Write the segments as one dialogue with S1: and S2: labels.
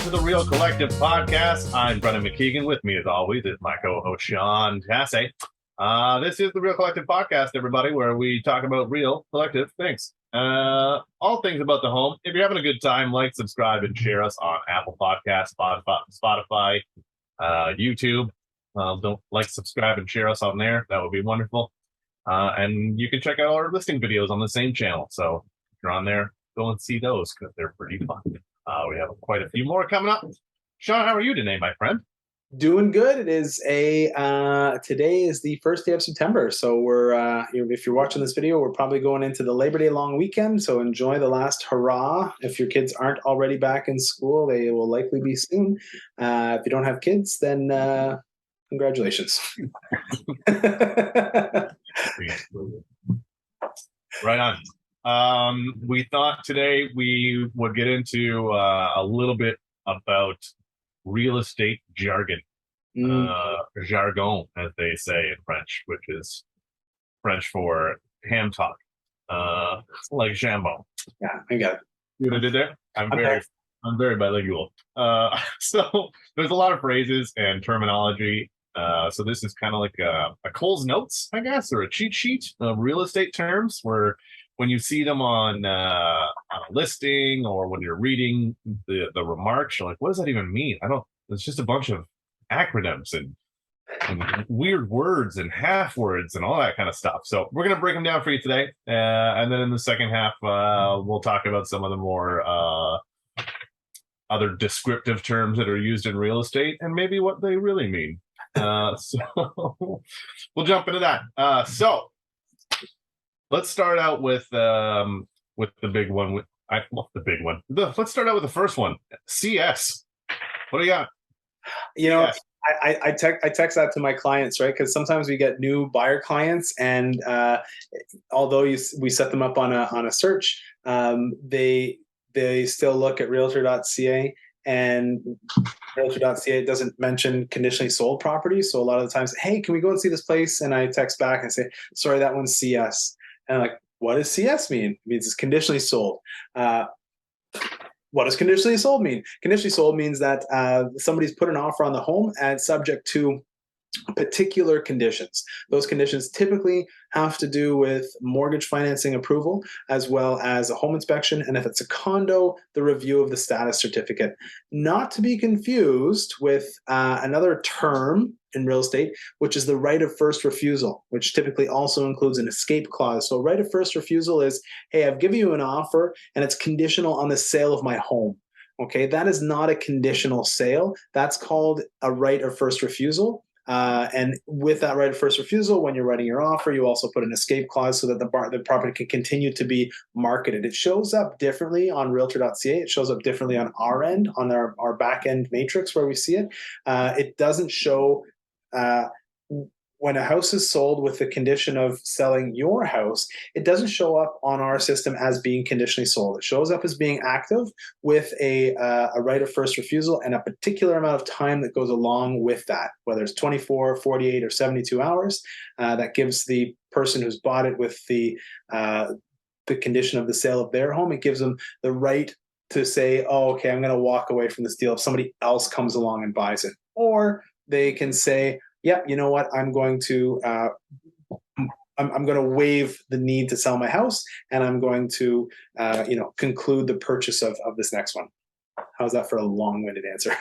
S1: to the Real Collective podcast. I'm Brendan McKeigan. With me, as always, is my co-host Sean Tasse. This is the Real Collective podcast, everybody, where we talk about real collective things. All things about the home. If you're having a good time, like, subscribe, and share us on Apple Podcasts, Spotify, YouTube. Don't like, subscribe, and share us on there. That would be wonderful. And you can check out our listing videos on the same channel. So if you're on there, go and see those because they're pretty fun. We have quite a few more coming up. Sean, how are you today, my friend?
S2: Doing good. It is today is the first day of September. So we're, if you're watching this video, we're probably going into the Labor Day long weekend. So enjoy the last hurrah. If your kids aren't already back in school, they will likely be soon. If you don't have kids, then congratulations.
S1: Right on. We thought today we would get into a little bit about real estate jargon, jargon, as they say in French, which is French for ham talk, like jambon.
S2: Yeah, I got it.
S1: You know what I did there? I'm very bilingual. So there's a lot of phrases and terminology. So this is kind of like a Cole's Notes, I guess, or a cheat sheet of real estate terms, where when you see them on a listing or when you're reading the remarks, you're like, what does that even mean? It's just a bunch of acronyms and weird words and half words and all that kind of stuff. So we're going to break them down for you today. And then in the second half, we'll talk about some of the more other descriptive terms that are used in real estate and maybe what they really mean. So we'll jump into that. So let's start out with the big one. Let's start out with the first one. CS. What do you got?
S2: You know, yes. I text that to my clients, right? Because sometimes we get new buyer clients, and although we set them up on a search, they still look at Realtor.ca, and Realtor.ca doesn't mention conditionally sold properties. So a lot of the times, hey, can we go and see this place? And I text back and say, sorry, that one's CS. And I'm like, what does CS mean? It means it's conditionally sold. What does conditionally sold mean? Conditionally sold means that somebody's put an offer on the home and subject to particular conditions. Those conditions typically have to do with mortgage financing approval, as well as a home inspection, and if it's a condo, the review of the status certificate. Not to be confused with another term in real estate, which is the right of first refusal, which typically also includes an escape clause. So right of first refusal is, hey, I've given you an offer and it's conditional on the sale of my home. Okay, that is not a conditional sale. That's called a right of first refusal. And with that right of first refusal, when you're writing your offer, you also put an escape clause so that the property can continue to be marketed. It shows up differently on Realtor.ca. It shows up differently on our end, on our back end matrix where we see it. It doesn't show when a house is sold with the condition of selling your house, it doesn't show up on our system as being conditionally sold. It shows up as being active with a right of first refusal and a particular amount of time that goes along with that, whether it's 24, 48, or 72 hours. That gives the person who's bought it with the condition of the sale of their home, it gives them the right to say, oh, okay, I'm going to walk away from this deal if somebody else comes along and buys it. Or they can say, yeah, you know what? I'm going to waive the need to sell my house, and I'm going to conclude the purchase of this next one. How's that for a long-winded answer?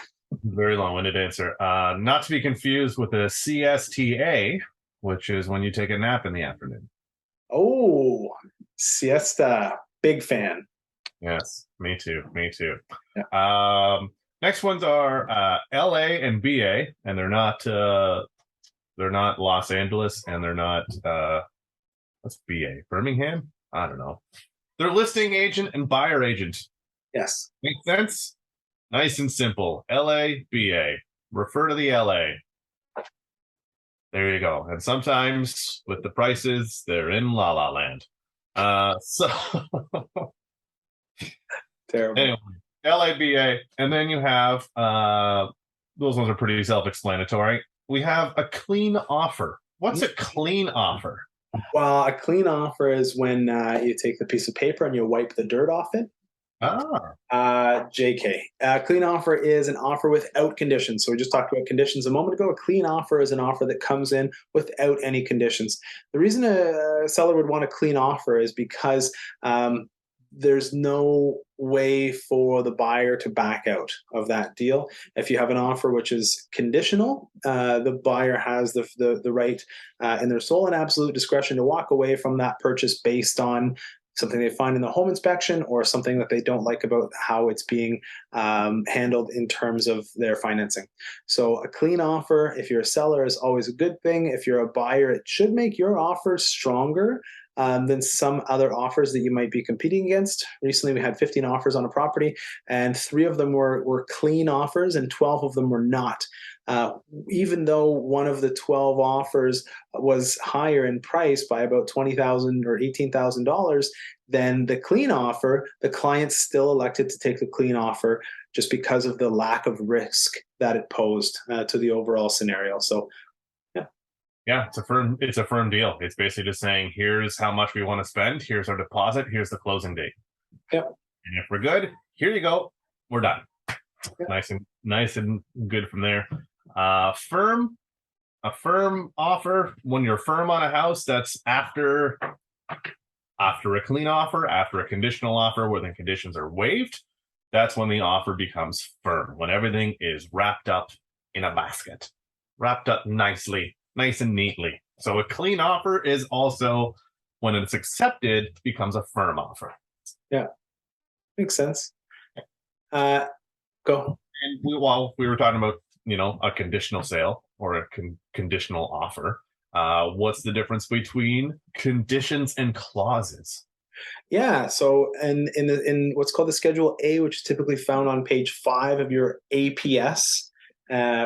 S1: Very long-winded answer. Not to be confused with a siesta, which is when you take a nap in the afternoon.
S2: Oh, siesta. Big fan.
S1: Yes, me too.
S2: Yeah.
S1: Next ones are LA and BA, and they're not Los Angeles, and they're not what's BA? Birmingham? I don't know. They're listing agent and buyer agent.
S2: Yes.
S1: Make sense? Nice and simple. LA, BA. Refer to the LA. There you go. And sometimes with the prices, they're in La La Land. So
S2: terrible.
S1: Anyway. LABA, and then you have those ones are pretty self-explanatory. We have a clean offer. What's a clean offer?
S2: Well, a clean offer is when you take the piece of paper and you wipe the dirt off it. JK. Clean offer is an offer without conditions. So we just talked about conditions a moment ago. A clean offer is an offer that comes in without any conditions. The reason a seller would want a clean offer is because there's no way for the buyer to back out of that deal. If you have an offer which is conditional, the buyer has the right in their sole and absolute discretion to walk away from that purchase based on something they find in the home inspection or something that they don't like about how it's being handled in terms of their financing. So a clean offer, if you're a seller, is always a good thing. If you're a buyer, it should make your offer stronger than some other offers that you might be competing against. Recently, we had 15 offers on a property, and 3 of them were clean offers, and 12 of them were not. Even though one of the 12 offers was higher in price by about $20,000 or $18,000 than the clean offer, the client still elected to take the clean offer just because of the lack of risk that it posed to the overall scenario. So,
S1: yeah, it's a firm deal. It's basically just saying, here's how much we want to spend. Here's our deposit. Here's the closing date.
S2: Yep.
S1: And if we're good, here you go. We're done. Yep. Nice and good from there. A firm offer, when you're firm on a house, that's after a clean offer, after a conditional offer where the conditions are waived. That's when the offer becomes firm, when everything is wrapped up in a basket, wrapped up nicely, nice and neatly. So a clean offer is also, when it's accepted, becomes a firm offer.
S2: Yeah, makes sense. Go.
S1: And we were talking about, a conditional sale or a conditional offer. What's the difference between conditions and clauses?
S2: Yeah. So, in what's called the Schedule A, which is typically found on page 5 of your APS,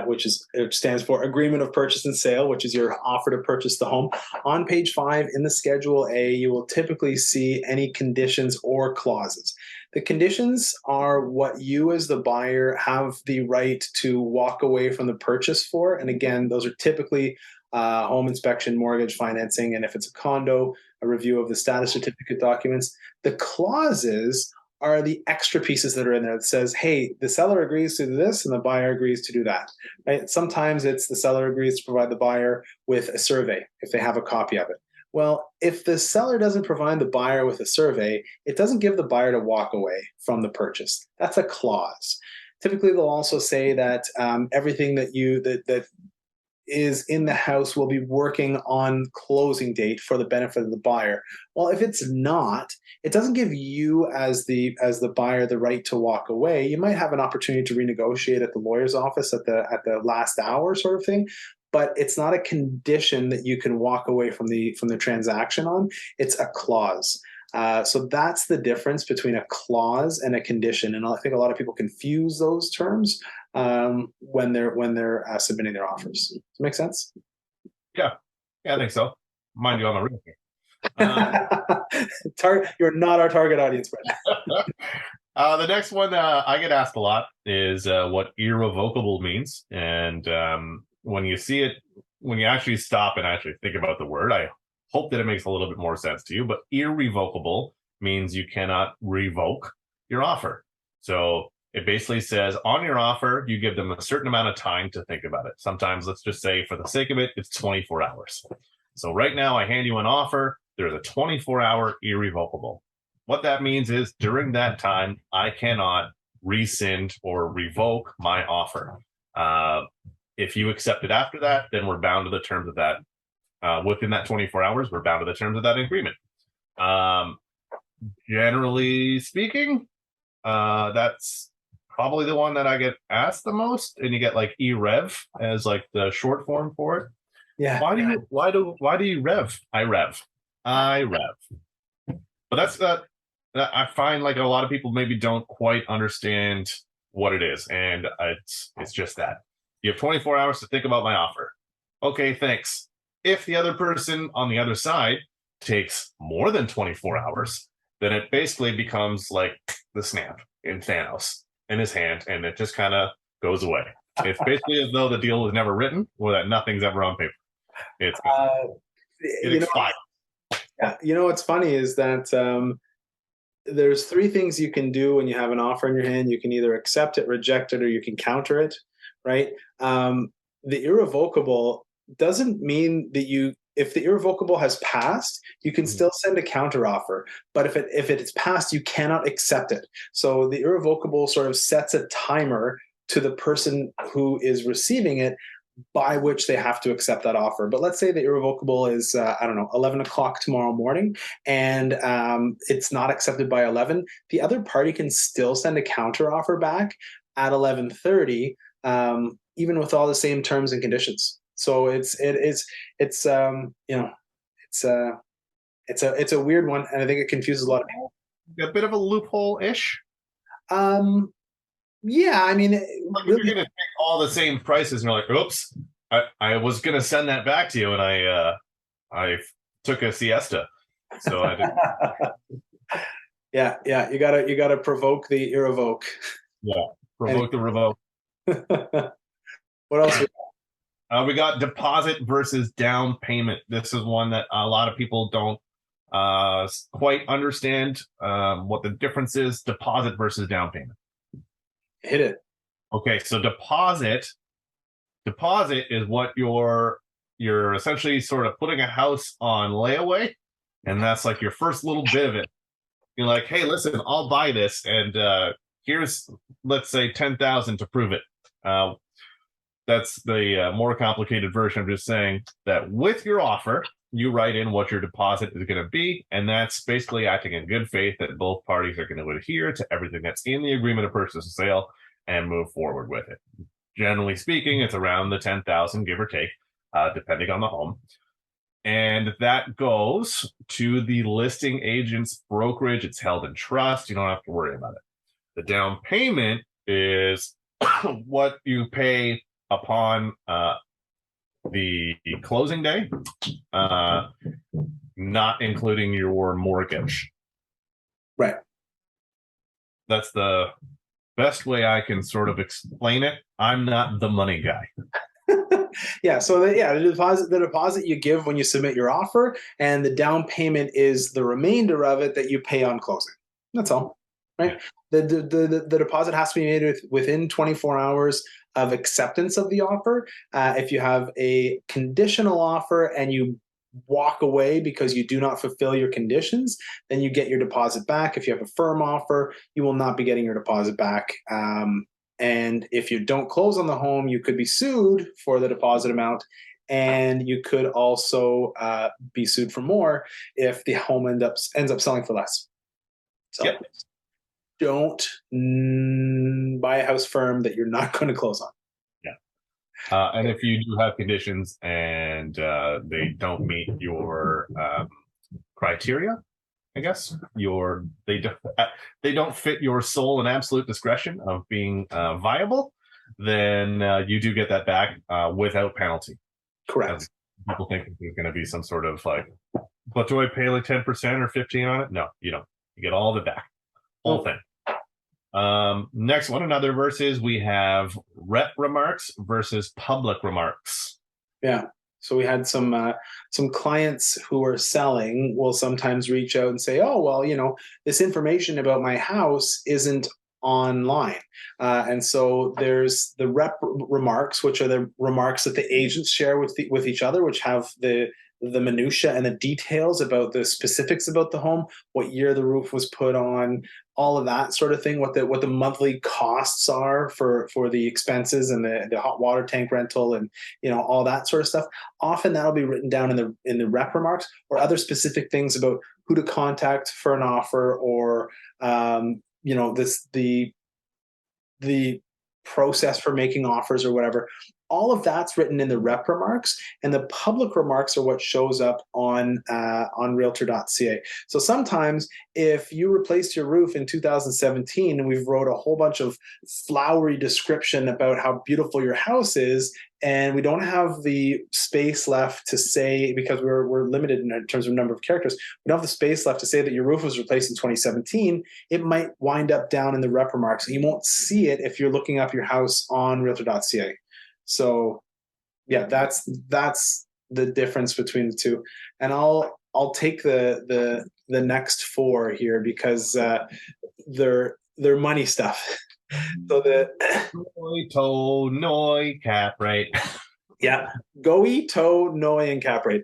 S2: which stands for Agreement of Purchase and Sale, which is your offer to purchase the home. On page 5 in the Schedule A, you will typically see any conditions or clauses. The conditions are what you as the buyer have the right to walk away from the purchase for. And again, those are typically home inspection, mortgage financing, and if it's a condo, a review of the status certificate documents. The clauses are the extra pieces that are in there that says, hey, the seller agrees to do this and the buyer agrees to do that. Right? Sometimes it's the seller agrees to provide the buyer with a survey if they have a copy of it. Well, if the seller doesn't provide the buyer with a survey, it doesn't give the buyer to walk away from the purchase. That's a clause. Typically, they'll also say that everything that is in the house will be working on closing date for the benefit of the buyer. Well, if it's not, it doesn't give you as the buyer the right to walk away. You might have an opportunity to renegotiate at the lawyer's office at the last hour sort of thing, but it's not a condition that you can walk away from the transaction on. It's a clause. So that's the difference between a clause and a condition. And I think a lot of people confuse those terms when they're submitting their offers. Does it make sense?
S1: Yeah, I think so. Mind you, I'm a realtor.
S2: You're not our target audience, Brendan.
S1: The next one I get asked a lot is what irrevocable means. And when you see it, when you actually stop and actually think about the word, I hope that it makes a little bit more sense to you. But irrevocable means you cannot revoke your offer. So it basically says on your offer, you give them a certain amount of time to think about it. Sometimes, let's just say for the sake of it, it's 24 hours. So right now I hand you an offer. There's a 24-hour irrevocable. What that means is during that time, I cannot rescind or revoke my offer. If you accept it after that, then we're bound to the terms of that. Within that 24 hours, we're bound to the terms of that agreement. Generally speaking, that's probably the one that I get asked the most, and you get like EREV as like the short form for it.
S2: Yeah.
S1: Why do you rev? I rev. But that's that. I find like a lot of people maybe don't quite understand what it is, and it's just that you have 24 hours to think about my offer. Okay, thanks. If the other person on the other side takes more than 24 hours, then it basically becomes like the snap in Thanos in his hand, and it just kind of goes away. It's basically as though the deal was never written or that nothing's ever on paper. It expires.
S2: Yeah, what's funny is that there's three things you can do when you have an offer in your hand. You can either accept it, reject it, or you can counter it, right? The irrevocable doesn't mean that if the irrevocable has passed, you can still send a counter offer. But if it's passed, you cannot accept it. So the irrevocable sort of sets a timer to the person who is receiving it by which they have to accept that offer. But let's say the irrevocable is, 11 o'clock tomorrow morning, and it's not accepted by 11. The other party can still send a counter offer back at 11:30, even with all the same terms and conditions. So it's a weird one, and I think it confuses a lot of people.
S1: A bit of a loophole-ish.
S2: Yeah, I mean,
S1: like really, if you're going to take all the same prices, and you're like, "Oops, I was going to send that back to you, and I took a siesta, so I didn't."
S2: yeah, you gotta provoke the irrevoke.
S1: Yeah, provoke the revoke.
S2: What else?
S1: We got deposit versus down payment. This is one that a lot of people don't quite understand what the difference is. Deposit versus down payment.
S2: Hit it.
S1: Okay, so deposit is what you're essentially sort of putting a house on layaway, and that's like your first little bit of it. You're like, hey, listen, I'll buy this, and here's, let's say, $10,000 to prove it. That's the more complicated version of just saying that with your offer, you write in what your deposit is going to be, and that's basically acting in good faith that both parties are going to adhere to everything that's in the agreement of purchase and sale and move forward with it. Generally speaking, it's around the $10,000, give or take, depending on the home. And that goes to the listing agent's brokerage. It's held in trust. You don't have to worry about it. The down payment is what you pay upon the closing day, not including your mortgage.
S2: Right.
S1: That's the best way I can sort of explain it. I'm not the money guy.
S2: Yeah. So the deposit you give when you submit your offer, and the down payment is the remainder of it that you pay on closing. That's all. Right. Yeah. The deposit has to be made within 24 hours of acceptance of the offer. If you have a conditional offer and you walk away because you do not fulfill your conditions, then you get your deposit back. If you have a firm offer, you will not be getting your deposit back. And if you don't close on the home, you could be sued for the deposit amount, and you could also be sued for more if the home ends up selling for less. So yep. Don't buy a house firm that you're not going to close on.
S1: Yeah. And if you do have conditions and they don't meet your criteria, I guess they don't fit your sole and absolute discretion of being viable, then you do get that back without penalty.
S2: Correct.
S1: People think there's going to be some sort of like, but do I pay like 10% or 15% on it? No, you don't. You get all of it back, whole thing. Next one, another versus we have rep remarks versus public remarks.
S2: Yeah. So we had some clients who are selling will sometimes reach out and say, oh, well, this information about my house isn't online. And so there's the rep remarks, which are the remarks that the agents share with each other, which have the minutia and the details about the specifics about the home, what year the roof was put on, all of that sort of thing, what the monthly costs are for the expenses and the hot water tank rental and all that sort of stuff. Often that'll be written down in the rep remarks, or other specific things about who to contact for an offer, or the process for making offers or whatever. All of that's written in the rep remarks, and the public remarks are what shows up on Realtor.ca. So sometimes if you replaced your roof in 2017 and we've wrote a whole bunch of flowery description about how beautiful your house is, and we don't have the space left to say, because we're limited in terms of number of characters, we don't have the space left to say that your roof was replaced in 2017, it might wind up down in the rep remarks. You won't see it if you're looking up your house on Realtor.ca. So yeah, that's the difference between the two. And I'll I'll take the next four here because they're money stuff. So
S1: Noi cap rate.
S2: yeah, GOI, TOE, NOI, and cap rate.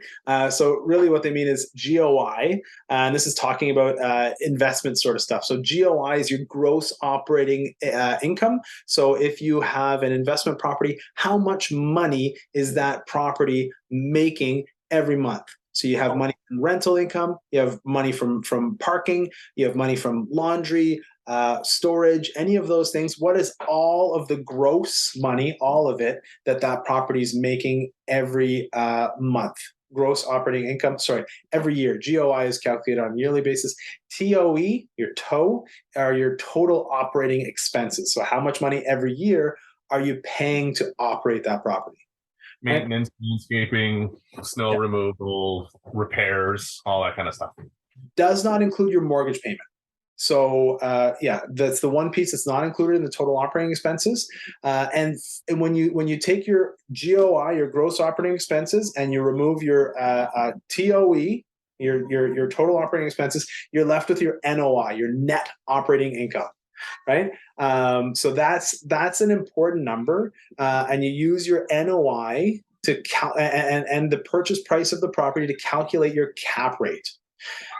S2: So really what they mean is GOI, and this is talking about investment sort of stuff. So GOI is your gross operating income. So if you have an investment property, how much money is that property making every month? So you have money from rental income, you have money from parking, you have money from laundry, storage, any of those things. What is all of the gross money, all of it, that property is making every month? Gross operating income, every year. GOI is calculated on a yearly basis. TOE, your TOE, are your total operating expenses. So how much money every year are you paying to operate that property?
S1: Maintenance, landscaping, snow removal, repairs, all that kind of stuff.
S2: Does not include your mortgage payment. So that's the one piece that's not included in the total operating expenses. And when you take your GOI, your gross operating expenses, and you remove your TOE, your total operating expenses, you're left with your NOI, your net operating income. Right, so that's an important number, and you use your NOI to and the purchase price of the property to calculate your cap rate.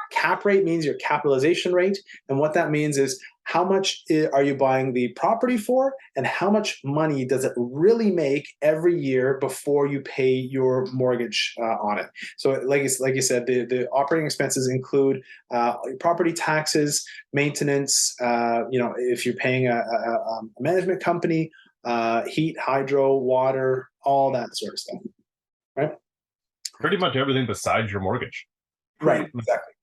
S2: Cap rate means your capitalization rate, and what that means is how much are you buying the property for, and how much money does it really make every year before you pay your mortgage on it. So, like you said, the operating expenses include property taxes, maintenance. If you're paying a management company, heat, hydro, water, all that sort of stuff. Right.
S1: Pretty much everything besides your mortgage.
S2: Right. Exactly.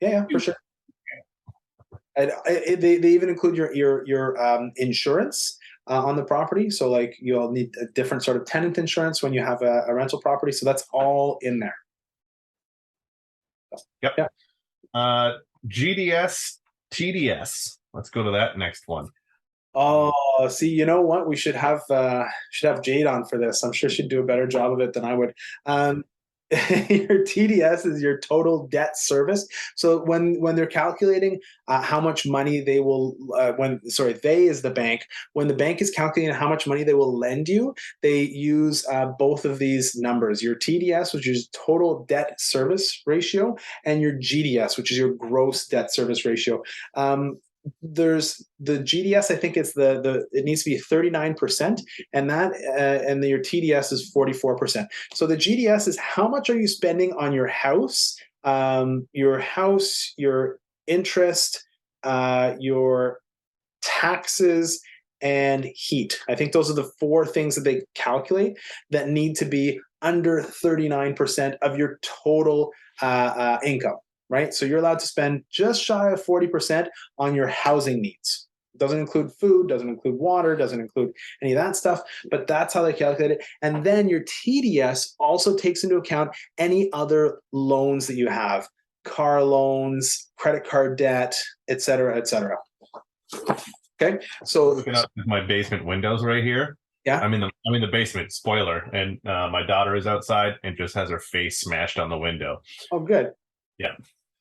S2: Yeah, for sure. And they even include your insurance on the property. So like you'll need a different sort of tenant insurance when you have a rental property. So that's all in there.
S1: Yep. Yeah. GDS, TDS. Let's go to that next one.
S2: Oh, see, you know what? We should have Jade on for this. I'm sure she'd do a better job of it than I would. Your TDS is your total debt service. So when they're calculating how much money they will, they is the bank. When the bank is calculating how much money they will lend you, they use both of these numbers: your TDS, which is total debt service ratio, and your GDS, which is your gross debt service ratio. There's the GDS. I think it's it needs to be 39%, and your TDS is 44%. So the GDS is how much are you spending on your house, your interest, your taxes, and heat. I think those are the four things that they calculate that need to be under 39% of your total income. Right? So you're allowed to spend just shy of 40% on your housing needs. It doesn't include food, doesn't include water, doesn't include any of that stuff, but that's how they calculate it. And then your TDS also takes into account any other loans that you have: car loans, credit card debt, et cetera, et cetera. Okay. So
S1: looking up my basement windows right here.
S2: Yeah.
S1: I'm in the basement, spoiler, and my daughter is outside and just has her face smashed on the window.
S2: Oh, good.
S1: Yeah.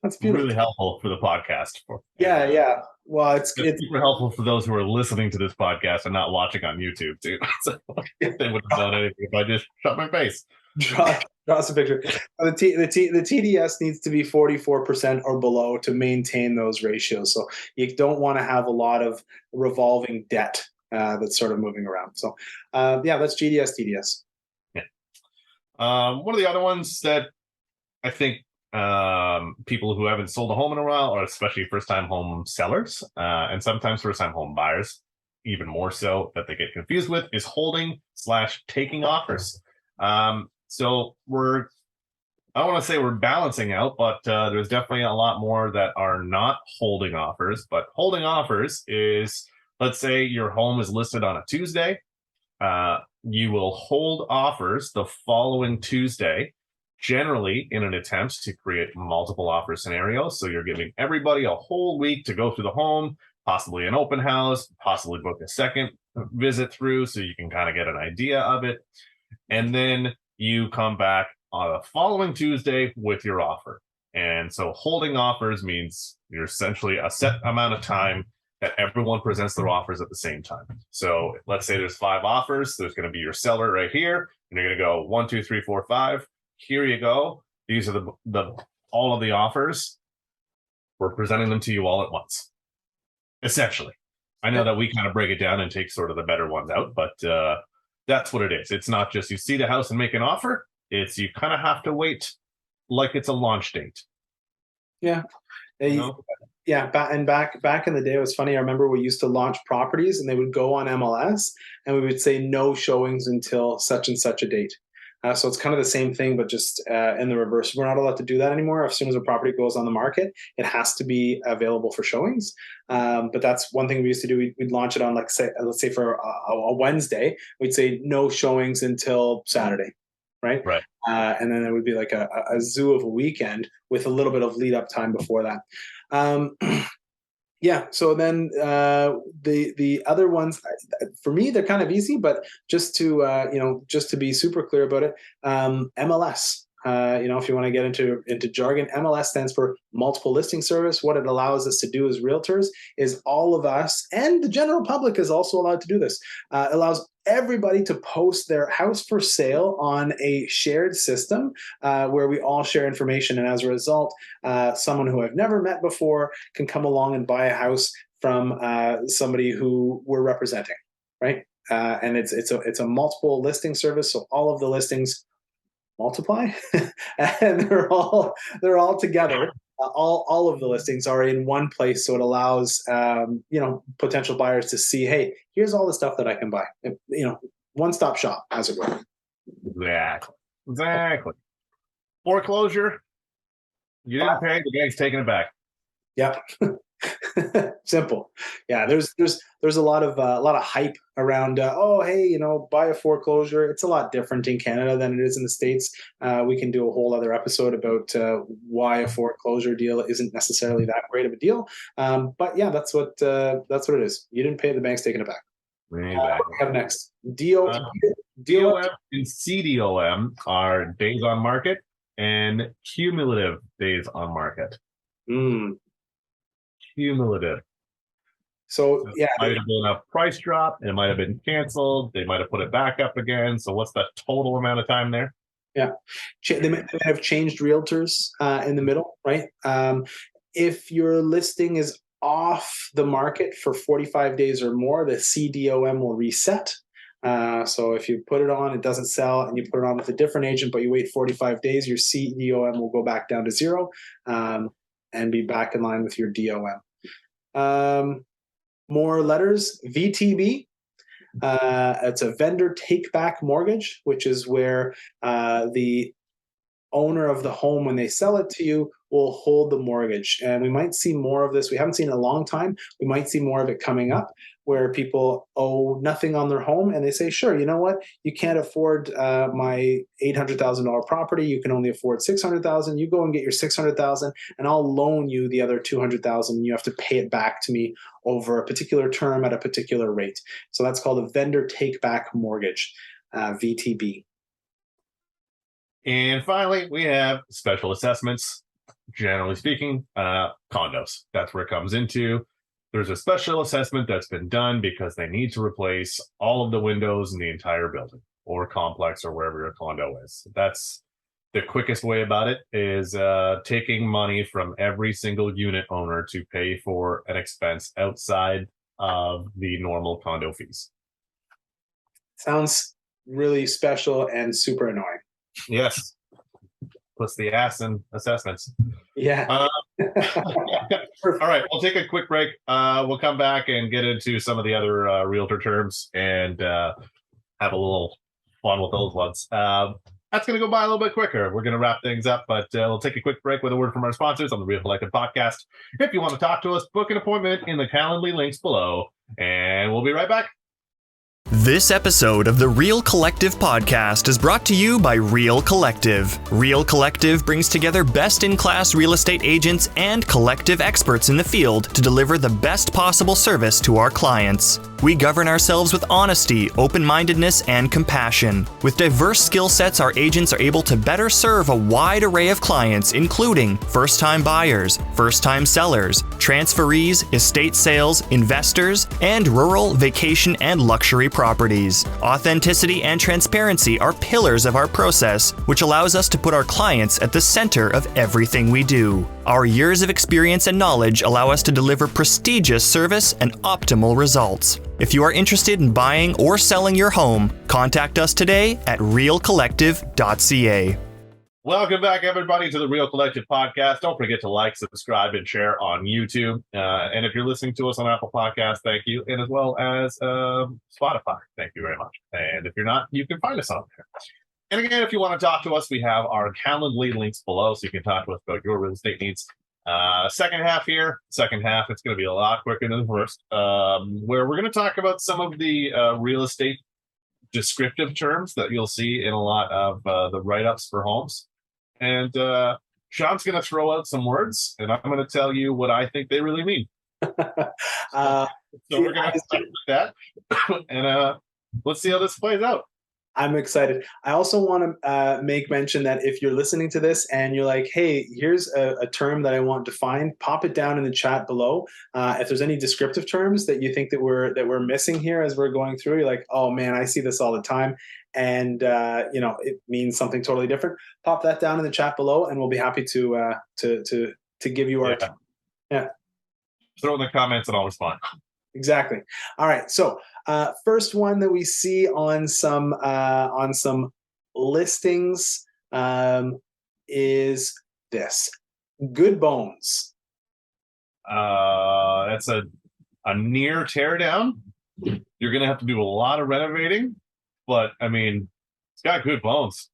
S2: That's beautiful.
S1: Really helpful for the podcast.
S2: Yeah. Well, it's
S1: super helpful for those who are listening to this podcast and not watching on YouTube too. So they wouldn't have done anything if I just shut my face.
S2: Draw us a picture. The TDS needs to be 44% or below to maintain those ratios. So you don't want to have a lot of revolving debt that's sort of moving around. So that's GDS, TDS.
S1: Yeah. One of the other ones that I think people who haven't sold a home in a while, or especially first-time home sellers, and sometimes first-time home buyers, even more so, that they get confused with, is holding/taking offers. So I don't want to say we're balancing out, but there's definitely a lot more that are not holding offers. But holding offers is, let's say your home is listed on a Tuesday. You will hold offers the following Tuesday, generally in an attempt to create multiple offer scenarios. So you're giving everybody a whole week to go through the home, possibly an open house, possibly book a second visit through so you can kind of get an idea of it. And then you come back on the following Tuesday with your offer. And so holding offers means you're essentially a set amount of time that everyone presents their offers at the same time. So let's say there's 5 offers. There's going to be your seller right here, and you're going to go 1, 2, 3, 4, 5. Here you go. These are the all of the offers. We're presenting them to you all at once, essentially. I know that we kind of break it down and take sort of the better ones out, but that's what it is. It's not just you see the house and make an offer. It's you kind of have to wait like it's a launch date.
S2: Yeah. Yeah, back in the day, it was funny. I remember we used to launch properties, and they would go on MLS, and we would say no showings until such and such a date. So it's kind of the same thing, but just in the reverse. We're not allowed to do that anymore. As soon as a property goes on the market, it has to be available for showings. But that's one thing we used to do. We'd launch it on, let's say for a Wednesday, we'd say no showings until Saturday. Right. And then it would be like a zoo of a weekend with a little bit of lead up time before that. Yeah. So then the other ones, for me, they're kind of easy, but just to be super clear about it, MLS. If you want to get into jargon, MLS stands for multiple listing service. What it allows us to do as realtors is all of us, and the general public is also allowed to do this. It allows everybody to post their house for sale on a shared system where we all share information. And as a result, someone who I've never met before can come along and buy a house from somebody who we're representing, right? And it's a multiple listing service. So all of the listings multiply and they're all together. All of the listings are in one place, so it allows potential buyers to see, hey, here's all the stuff that I can buy. One-stop shop, as it were.
S1: Exactly. Foreclosure. You didn't pay, the bank's taking it back.
S2: Yep. Simple. Yeah, there's a lot of hype around buy a foreclosure. It's a lot different in Canada than it is in the States. We can do a whole other episode about why a foreclosure deal isn't necessarily that great of a deal. But yeah, that's what it is. You didn't pay, the bank's taking it back. What do we have next? DOM
S1: and CDOM are days on market and cumulative days on market. Cumulative.
S2: So yeah,
S1: it might have been a price drop, it might have been canceled, they might have put it back up again. So what's the total amount of time there?
S2: Yeah, they may have changed realtors in the middle, right? If your listing is off the market for 45 days or more, the CDOM will reset. So if you put it on, it doesn't sell, and you put it on with a different agent, but you wait 45 days, your CDOM will go back down to 0 and be back in line with your DOM. More letters, VTB. It's a vendor take back mortgage, which is where the owner of the home, when they sell it to you, will hold the mortgage. And we might see more of this. We haven't seen it in a long time. We might see more of it coming up, where people owe nothing on their home and they say, sure, you know what? You can't afford my $800,000 property. You can only afford $600,000. You go and get your $600,000 and I'll loan you the other $200,000. You have to pay it back to me over a particular term at a particular rate. So that's called a vendor take back mortgage, VTB.
S1: And finally, we have special assessments. Generally speaking, condos. That's where it comes into. There's a special assessment that's been done because they need to replace all of the windows in the entire building or complex or wherever your condo is. That's the quickest way about it, is taking money from every single unit owner to pay for an expense outside of the normal condo fees.
S2: Sounds really special and super annoying.
S1: Yes. Puts the ass in assessments.
S2: Yeah.
S1: All right, we'll take a quick break. We'll come back and get into some of the other realtor terms and have a little fun with those ones. That's going to go by a little bit quicker. We're going to wrap things up, but we'll take a quick break with a word from our sponsors on the Real Collective podcast. If you want to talk to us, book an appointment in the Calendly links below, and we'll be right back.
S3: This episode of the Real Collective podcast is brought to you by Real Collective. Real Collective brings together best-in-class real estate agents and collective experts in the field to deliver the best possible service to our clients. We govern ourselves with honesty, open-mindedness, and compassion. With diverse skill sets, our agents are able to better serve a wide array of clients, including first-time buyers, first-time sellers, transferees, estate sales, investors, and rural, vacation, and luxury properties. Authenticity and transparency are pillars of our process, which allows us to put our clients at the center of everything we do. Our years of experience and knowledge allow us to deliver prestigious service and optimal results. If you are interested in buying or selling your home, contact us today at realcollective.ca.
S1: Welcome back, everybody, to the Real Collective podcast. Don't forget to like, subscribe, and share on YouTube. And if you're listening to us on Apple Podcasts, thank you. And as well as Spotify, thank you very much. And if you're not, you can find us on there. And again, if you want to talk to us, we have our Calendly links below, so you can talk to us about your real estate needs. Second half, it's going to be a lot quicker than the first, where we're going to talk about some of the real estate descriptive terms that you'll see in a lot of the write-ups for homes. And Sean's going to throw out some words, and I'm going to tell you what I think they really mean. So we're going to start with that, and let's see how this plays out.
S2: I'm excited. I also want to make mention that if you're listening to this and you're like, hey, here's a term that I want defined, pop it down in the chat below. If there's any descriptive terms that you think that we're missing here as we're going through, you're like, oh man, I see this all the time. And it means something totally different. Pop that down in the chat below and we'll be happy to give you our
S1: throw in the comments and I'll respond.
S2: Exactly. All right. So first one that we see on some listings is this: good bones.
S1: That's a near teardown. You're going to have to do a lot of renovating, but I mean, it's got good bones.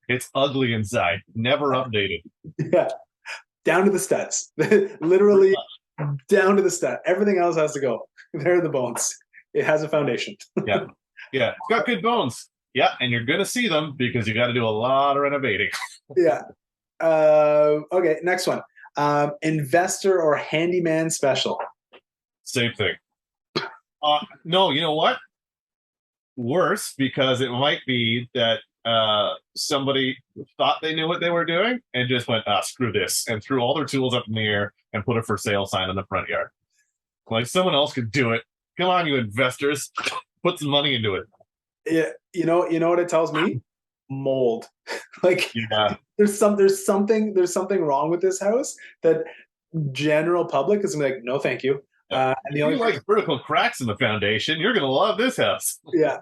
S1: It's ugly inside, never updated.
S2: Yeah, down to the studs, literally. Down to the stud. Everything else has to go. There are the bones. It has a foundation.
S1: Yeah. It's got good bones. Yeah, and you're going to see them because you got to do a lot of renovating.
S2: Yeah. Okay, next one. Investor or handyman special.
S1: Same thing. No, you know what? Worse, because it might be that somebody thought they knew what they were doing and just went, screw this, and threw all their tools up in the air and put a for sale sign in the front yard. Like, someone else could do it. Come on, you investors, put some money into it.
S2: Yeah, you know what it tells me? Mold. Like, yeah. There's something wrong with this house that general public is gonna be like, no, thank you.
S1: And the only like vertical cracks in the foundation, you're gonna love this house.
S2: Yeah.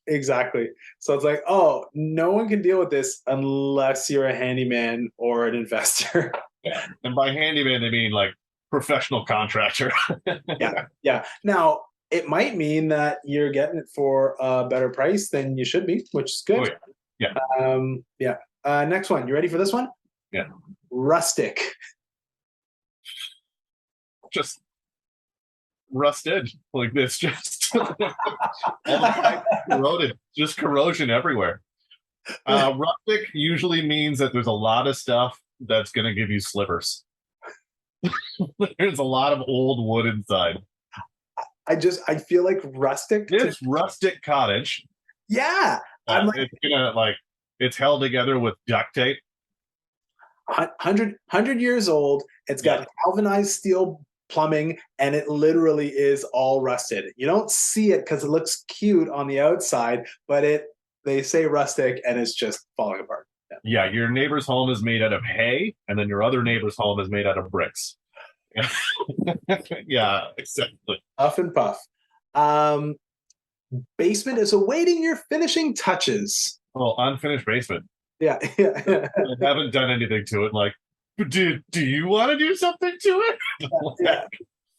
S2: Exactly. So it's like, oh, no one can deal with this unless you're a handyman or an investor.
S1: Yeah. And by handyman, they mean like professional contractor.
S2: Yeah. Now, it might mean that you're getting it for a better price than you should be, which is good.
S1: Oh,
S2: yeah. Next one. You ready for this one?
S1: Yeah.
S2: Rustic.
S1: Just rusted like this, just all the pipes corroded, just corrosion everywhere. Rustic usually means that there's a lot of stuff that's going to give you slivers. There's a lot of old wood inside.
S2: I feel like rustic.
S1: It's rustic cottage.
S2: Yeah,
S1: it's gonna it's held together with duct tape.
S2: 100 years old. It's got galvanized steel plumbing, and it literally is all rusted. You don't see it because it looks cute on the outside, but they say rustic and it's just falling apart.
S1: Yeah, your neighbor's home is made out of hay, and then your other neighbor's home is made out of bricks. Yeah, exactly.
S2: Puff and puff. Basement is awaiting your finishing touches.
S1: Oh, unfinished basement.
S2: Yeah.
S1: I haven't done anything to it. Like, do you want to do something to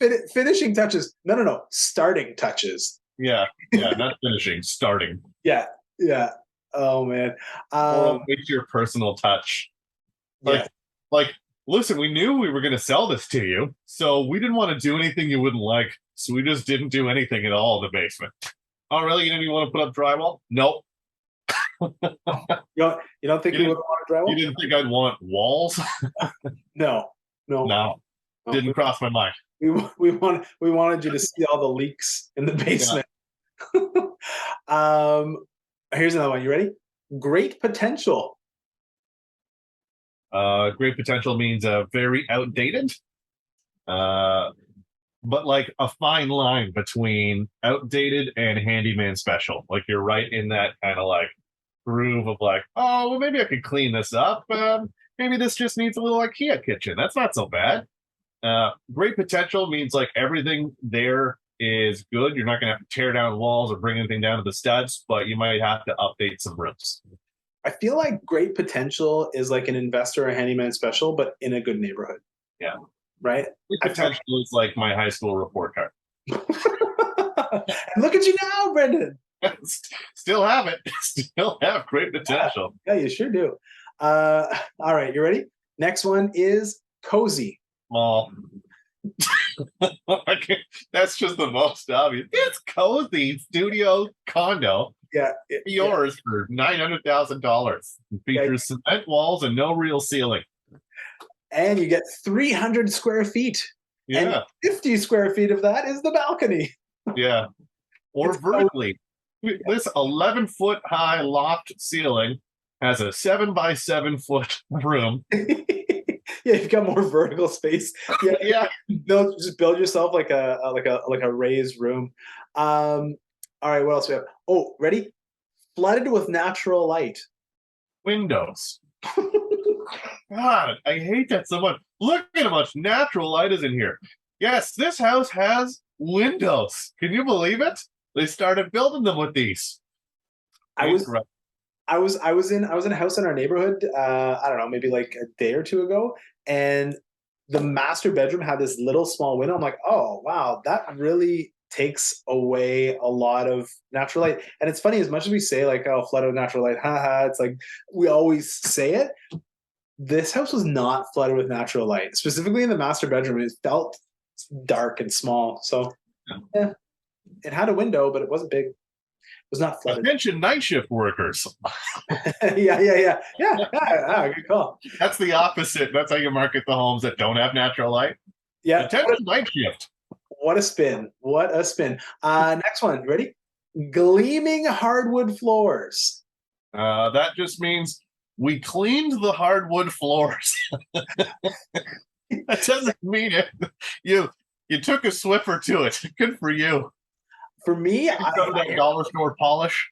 S2: it? Finishing touches. No. Starting touches.
S1: Yeah, not finishing, starting.
S2: Yeah. Oh man.
S1: With your personal touch. Like, listen, we knew we were going to sell this to you, so we didn't want to do anything you wouldn't like, so we just didn't do anything at all in the basement. Oh, really? You didn't even want to put up drywall? Nope.
S2: You don't think we would want drywall?
S1: You didn't think I'd want walls?
S2: No.
S1: No. Didn't cross my mind.
S2: We wanted you to see all the leaks in the basement. Here's another one. You ready? Great potential.
S1: Great potential means very outdated. But like a fine line between outdated and handyman special. Like you're right in that kind of like groove of like, oh, well, maybe I could clean this up. Maybe this just needs a little IKEA kitchen. That's not so bad. Great potential means like everything there is good. You're not going to have to tear down walls or bring anything down to the studs, but you might have to update some rooms.
S2: I feel like great potential is like an investor or handyman special, but in a good neighborhood.
S1: Yeah.
S2: Right?
S1: Potential is like my high school report card.
S2: And look at you now, Brendan.
S1: Still have it. Still have great potential.
S2: Yeah, you sure do. All right, you ready? Next one is cozy.
S1: Small. That's just the most obvious. It's cozy studio condo.
S2: Yeah,
S1: yours for $900,000. Features cement walls and no real ceiling.
S2: And you get 300 square feet.
S1: Yeah.
S2: And 50 square feet of that is the balcony.
S1: Yeah. Or it's vertically. This 11-foot high loft ceiling has a 7-by-7 foot room.
S2: Yeah, you've got more vertical space. Yeah,
S1: yeah.
S2: Just build yourself like a raised room. All right, what else we have? Oh, ready? Flooded with natural light.
S1: Windows. God, I hate that so much. Look at how much natural light is in here. Yes, this house has windows. Can you believe it? They started building them with these.
S2: I was in a house in our neighborhood. I don't know, maybe like a day or two ago, and the master bedroom had this little small window. I'm like, oh wow, that really takes away a lot of natural light. And it's funny, as much as we say like, oh, flooded with natural light, haha, it's like we always say it. This house was not flooded with natural light, specifically in the master bedroom. It felt dark and small. So yeah, it had a window, but it wasn't big. It was not flooded.
S1: Attention night shift workers.
S2: Yeah. Good call.
S1: That's the opposite. That's how you market the homes that don't have natural light.
S2: Yeah.
S1: Attention night shift.
S2: What a spin. What a spin. Next one. Ready? Gleaming hardwood floors.
S1: That just means we cleaned the hardwood floors. That doesn't mean it. You took a Swiffer to it. Good for you.
S2: For me,
S1: that dollar store polish.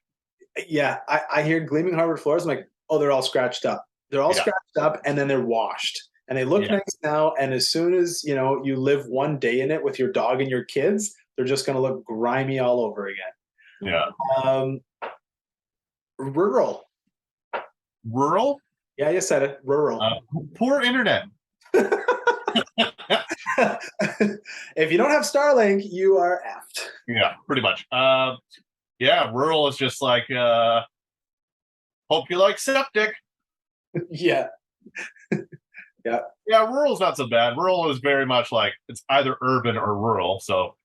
S2: Yeah, I hear gleaming hardwood floors. I'm like, oh, they're all scratched up. They're all scratched up, and then they're washed, and they look nice now. And as soon as you live one day in it with your dog and your kids, they're just going to look grimy all over again.
S1: Yeah.
S2: Rural.
S1: Rural?
S2: Yeah, you said it. Rural.
S1: Poor internet.
S2: If you don't have Starlink, you are effed.
S1: Yeah, pretty much. Rural is just like, hope you like septic.
S2: Yeah. Yeah.
S1: Yeah, rural's not so bad. Rural is very much like it's either urban or rural. So.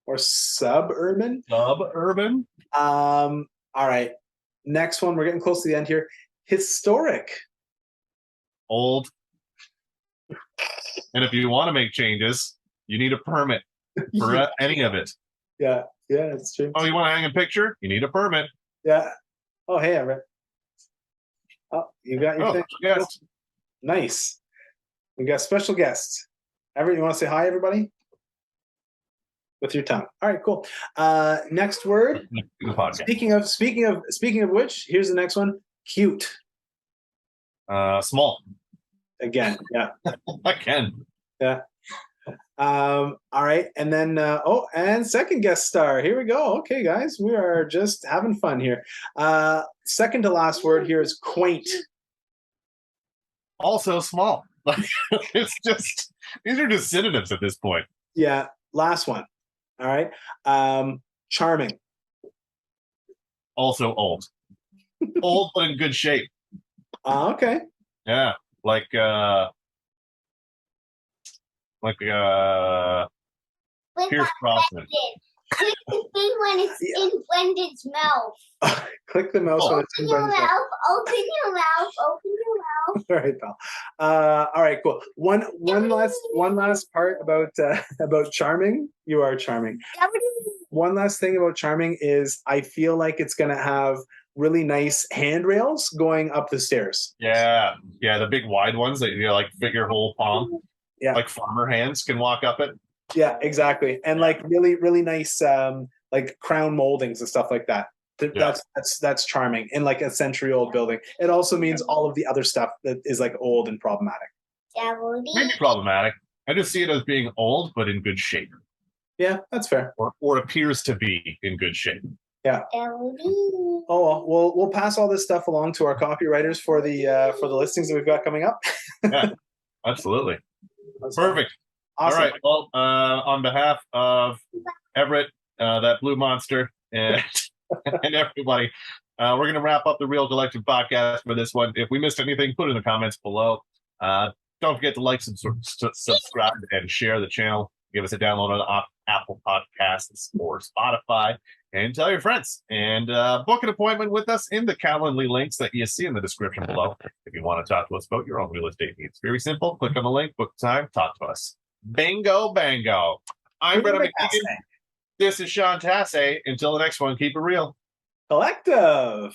S2: Or suburban.
S1: Suburban.
S2: All right. Next one. We're getting close to the end here. Historic.
S1: Old. And if you want to make changes, you need a permit for any of it.
S2: Yeah, it's true.
S1: Oh, you want to hang a picture? You need a permit.
S2: Yeah. Oh, hey, Everett. Oh, you got your thing.
S1: Yes.
S2: Nice. We got special guests. Everett, you want to say hi, everybody? With your tongue. All right, cool. Next word. Speaking of which, here's the next one. Cute.
S1: Small.
S2: Again, yeah.
S1: Again.
S2: Yeah. All right. And then, and second guest star. Here we go. Okay, guys. We are just having fun here. Second to last word here is quaint.
S1: Also small. It's just, these are just synonyms at this point.
S2: Yeah. Last one. All right. Charming.
S1: Also old. Old, but in good shape.
S2: Okay.
S1: Yeah. Like Pierce Brosnan.
S4: Click the thing when it's in Brendan's mouth.
S2: Click the mouse when it's in
S4: Open your
S2: Brendan's mouth.
S4: mouth. Open your mouth. Open your mouth.
S2: All right, pal. All right, cool. One last part about charming. You are charming. One last thing about charming is I feel like it's going to have really nice handrails going up the stairs.
S1: Yeah, the big wide ones that you like fit your whole palm.
S2: Yeah,
S1: like farmer hands can walk up it.
S2: Yeah, exactly, and like really nice like crown moldings and stuff like that. That's charming in like a century-old building. It also means all of the other stuff that is like old and problematic.
S1: Maybe problematic. I just see it as being old but in good shape.
S2: Yeah, that's fair.
S1: Or appears to be in good shape.
S2: Yeah. Oh well, we'll pass all this stuff along to our copywriters for the listings that we've got coming up.
S1: Yeah, absolutely. Perfect.
S2: Awesome.
S1: All right. Well, on behalf of Everett, that blue monster, and and everybody, we're going to wrap up the Real Collective podcast for this one. If we missed anything, put it in the comments below. Don't forget to like, subscribe, and share the channel. Give us a download on Apple Podcasts or Spotify, and tell your friends. And book an appointment with us in the Calendly links that you see in the description below if you want to talk to us about your own real estate needs. Very simple. Click on the link, book time, talk to us. Bingo, bango. I'm Brendan McKeigan. This is Sean Tasse. Until the next one, keep it real.
S2: Collective.